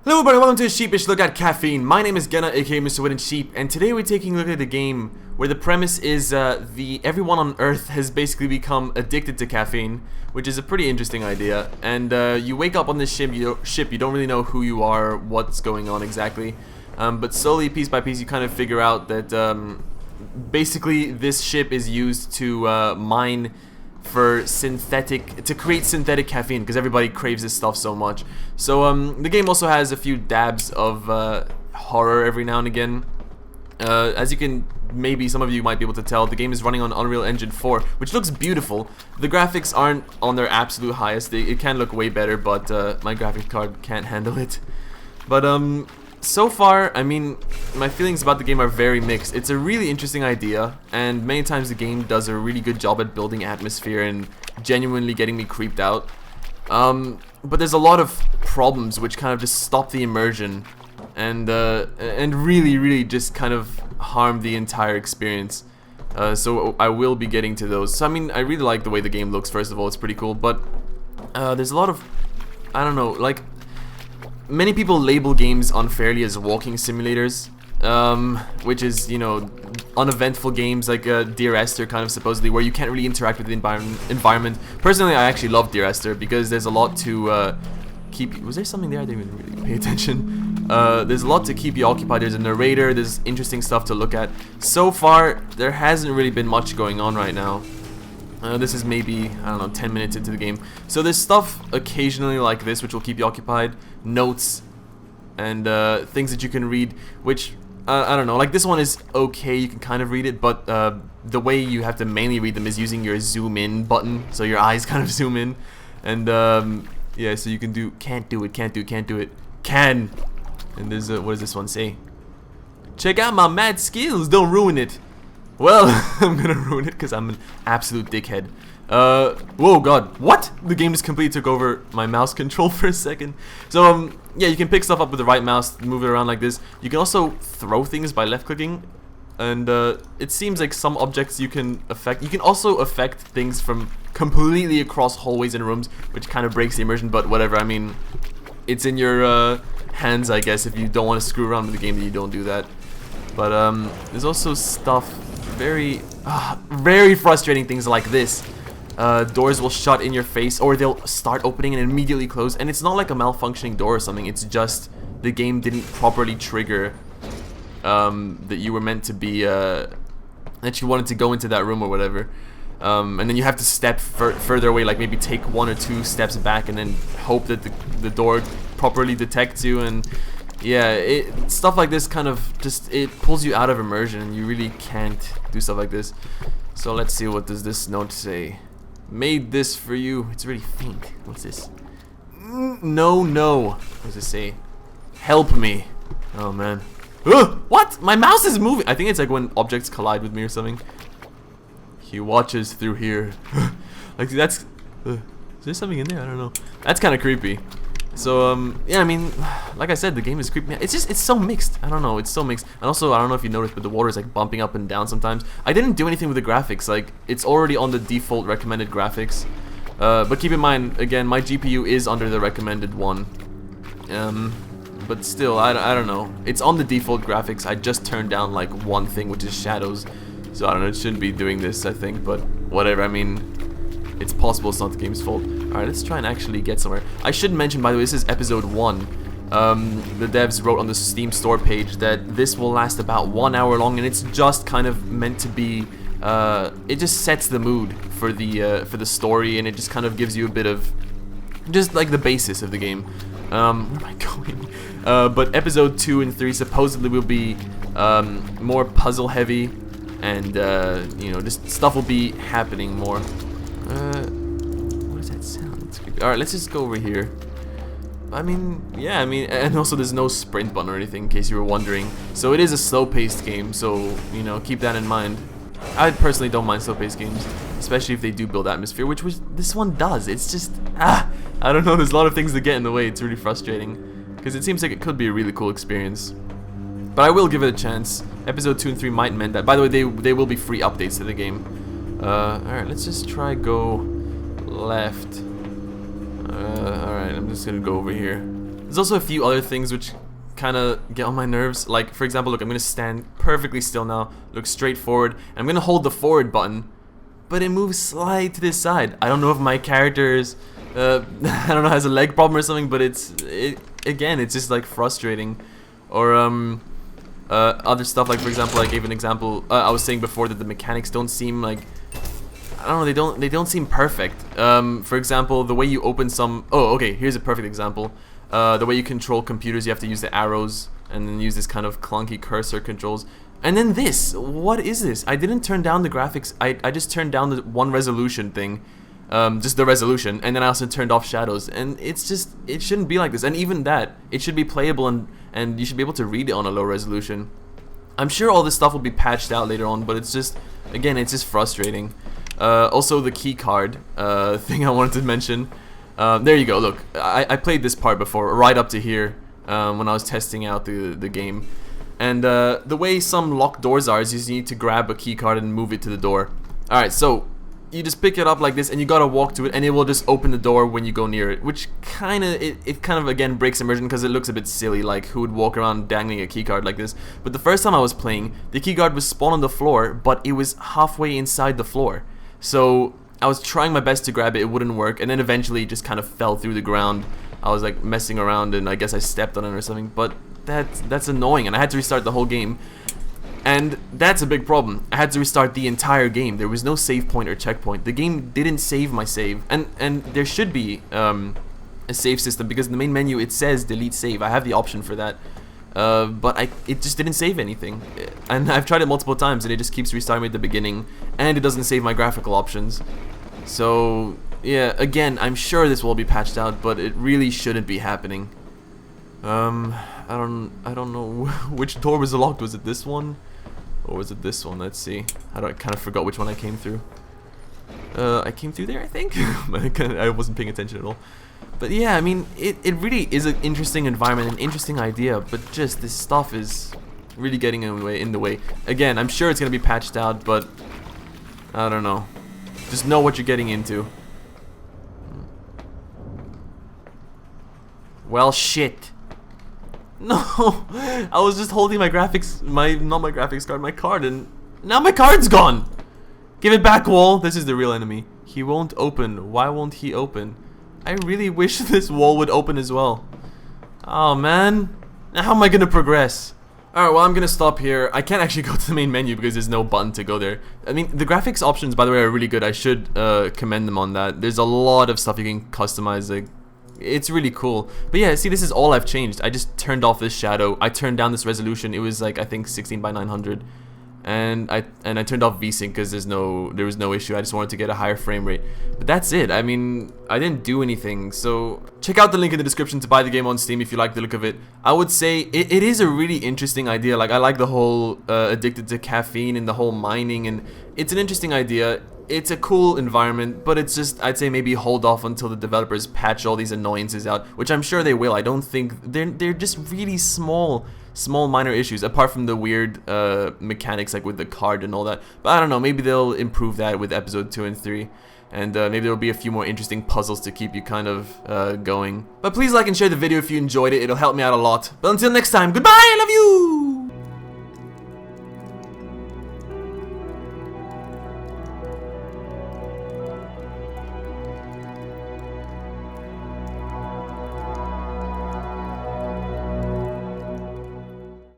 Hello everybody, welcome to Sheepish Look at Caffeine. My name is Genna, aka MrWoodenSheep, and today we're taking a look at a game where the premise is everyone on Earth has basically become addicted to caffeine, which is a pretty interesting idea. And you wake up on this ship, you don't really know who you are, what's going on exactly, but slowly, piece by piece, you kind of figure out that basically this ship is used to mine to create synthetic caffeine, because everybody craves this stuff so much. So the game also has a few dabs of horror every now and again. As you can, maybe some of you might be able to tell, the game is running on Unreal Engine 4, which looks beautiful. The graphics aren't on their absolute highest. It can look way better, but my graphics card can't handle it. But so far, I mean, my feelings about the game are very mixed. It's a really interesting idea, and many times the game does a really good job at building atmosphere and genuinely getting me creeped out. But there's a lot of problems which kind of just stop the immersion and really just kind of harm the entire experience. So I will be getting to those. So I mean, I really like the way the game looks. First of all, it's pretty cool, but there's a lot of, I don't know, like, many people label games unfairly as walking simulators, which is, you know, uneventful games like Dear Esther, kind of supposedly, where you can't really interact with the environment. Personally, I actually love Dear Esther because there's a lot to keep. Was there something there? I didn't even really pay attention. There's a lot to keep you occupied. There's a narrator. There's interesting stuff to look at. So far, there hasn't really been much going on right now. This is maybe, I don't know, 10 minutes into the game. So there's stuff occasionally like this which will keep you occupied. Notes and things that you can read, which, I don't know, like this one is okay, you can kind of read it, but the way you have to mainly read them is using your zoom in button, so your eyes kind of zoom in. And yeah, so you can do, can't do it, can. And there's what does this one say? Check out my mad skills, don't ruin it. Well, I'm gonna ruin it because I'm an absolute dickhead. Whoa, God, what? The game just completely took over my mouse control for a second. So, yeah, you can pick stuff up with the right mouse, move it around like this. You can also throw things by left-clicking, and it seems like some objects you can affect. You can also affect things from completely across hallways and rooms, which kind of breaks the immersion, but whatever. I mean, it's in your hands, I guess. If you don't want to screw around with the game, then you don't do that. But there's also stuff, very frustrating things like this. Doors will shut in your face, or they'll start opening and immediately close, and it's not like a malfunctioning door or something, it's just the game didn't properly trigger that you were meant to be, that you wanted to go into that room or whatever. And then you have to step further away, like maybe take 1 or 2 steps back and then hope that the door properly detects you. And yeah, stuff like this kind of just, it pulls you out of immersion, and you really can't do stuff like this. So let's see, what does this note say? Made this for you. It's really faint. What's this? No. What does it say? Help me. Oh man. What? My mouse is moving. I think it's like when objects collide with me or something. He watches through here. Like that's. Is there something in there? I don't know. That's kind of creepy. So yeah, I mean, like I said, the game is creeping me out. It's so mixed. I don't know, it's so mixed. And also, I don't know if you noticed, but the water is like bumping up and down sometimes. I didn't do anything with the graphics. Like, it's already on the default recommended graphics. But keep in mind, again, my GPU is under the recommended one. But still, I don't know. It's on the default graphics. I just turned down like one thing, which is shadows. So I don't know, it shouldn't be doing this, I think, but whatever. I mean, it's possible it's not the game's fault. Alright, let's try and actually get somewhere. I should mention, by the way, this is episode 1. The devs wrote on the Steam store page that this will last about 1 hour long, and it's just kind of meant to be, it just sets the mood for the story, and it just kind of gives you a bit of, just like the basis of the game. Where am I going? But episode 2 and 3 supposedly will be more puzzle heavy, and you know, just stuff will be happening more. What does that sound? Alright, let's just go over here. I mean, yeah, I mean, and also there's no sprint button or anything, in case you were wondering. So it is a slow-paced game, so, you know, keep that in mind. I personally don't mind slow-paced games, especially if they do build atmosphere, which this one does. It's just, I don't know, there's a lot of things that get in the way. It's really frustrating, because it seems like it could be a really cool experience. But I will give it a chance. Episode 2 and 3 might mend that. By the way, they will be free updates to the game. Alright, let's just try go left. Alright, I'm just gonna go over here. There's also a few other things which kind of get on my nerves. Like, for example, look, I'm going to stand perfectly still now, look straight forward, and I'm going to hold the forward button, but it moves slightly to this side. I don't know if my character is, I don't know, has a leg problem or something, but again, it's just like frustrating. Or other stuff, like for example, I gave an example, I was saying before that the mechanics don't seem like, I don't know, they don't seem perfect. For example, the way you open some, oh okay, here's a perfect example. The way you control computers, you have to use the arrows and then use this kind of clunky cursor controls. And then this, what is this? I didn't turn down the graphics, I just turned down the one resolution thing, just the resolution, and then I also turned off shadows, and it's just, it shouldn't be like this. And even that, it should be playable and you should be able to read it on a low resolution. I'm sure all this stuff will be patched out later on, but it's just, again, it's just frustrating. Also the key card thing I wanted to mention. There you go, look, I played this part before, right up to here, when I was testing out the game. And the way some locked doors are is you need to grab a key card and move it to the door. Alright, so you just pick it up like this and you gotta walk to it and it will just open the door when you go near it, which kinda, it kind of again breaks immersion because it looks a bit silly, like who would walk around dangling a key card like this. But the first time I was playing, the key card was spawned on the floor, but it was halfway inside the floor. So I was trying my best to grab it, it wouldn't work, and then eventually it just kind of fell through the ground. I was like messing around and I guess I stepped on it or something, but that's annoying, and I had to restart the whole game. And that's a big problem. I had to restart the entire game. There was no save point or checkpoint. The game didn't save my save, and there should be a save system, because in the main menu it says delete save. I have the option for that, but it just didn't save anything. And I've tried it multiple times and it just keeps restarting me at the beginning, and it doesn't save my graphical options. So yeah, again, I'm sure this will be patched out, but it really shouldn't be happening. I don't know which door was locked. Was it this one? Or was it this one? Let's see. I kind of forgot which one I came through. I came through there, I think. I wasn't paying attention at all. But yeah, I mean, it really is an interesting environment, an interesting idea, but just this stuff is really getting in the way. Again, I'm sure it's going to be patched out, but I don't know. Just know what you're getting into. Well, shit. No, I was just holding my graphics, not my graphics card, my card, and now my card's gone. Give it back, wall. This is the real enemy. He won't open. Why won't he open? I really wish this wall would open as well. Oh man, now how am I gonna progress? Alright, well, I'm gonna stop here. I can't actually go to the main menu because there's no button to go there. I mean, the graphics options, by the way, are really good. I should commend them on that. There's a lot of stuff you can customize. Like, it's really cool. But yeah, see, this is all I've changed. I just turned off this shadow. I turned down this resolution. It was like, I think 16 by 900. And I turned off VSync because there was no issue. I just wanted to get a higher frame rate. But that's it. I mean, I didn't do anything. So check out the link in the description to buy the game on Steam if you like the look of it. I would say it is a really interesting idea. Like, I like the whole addicted to caffeine and the whole mining, and it's an interesting idea. It's a cool environment, but it's just, I'd say maybe hold off until the developers patch all these annoyances out, which I'm sure they will. I don't think they're just really small minor issues, apart from the weird mechanics like with the card and all that. But I don't know, maybe they'll improve that with episode 2 and 3. And maybe there'll be a few more interesting puzzles to keep you kind of going. But please like and share the video if you enjoyed it. It'll help me out a lot. But until next time, goodbye!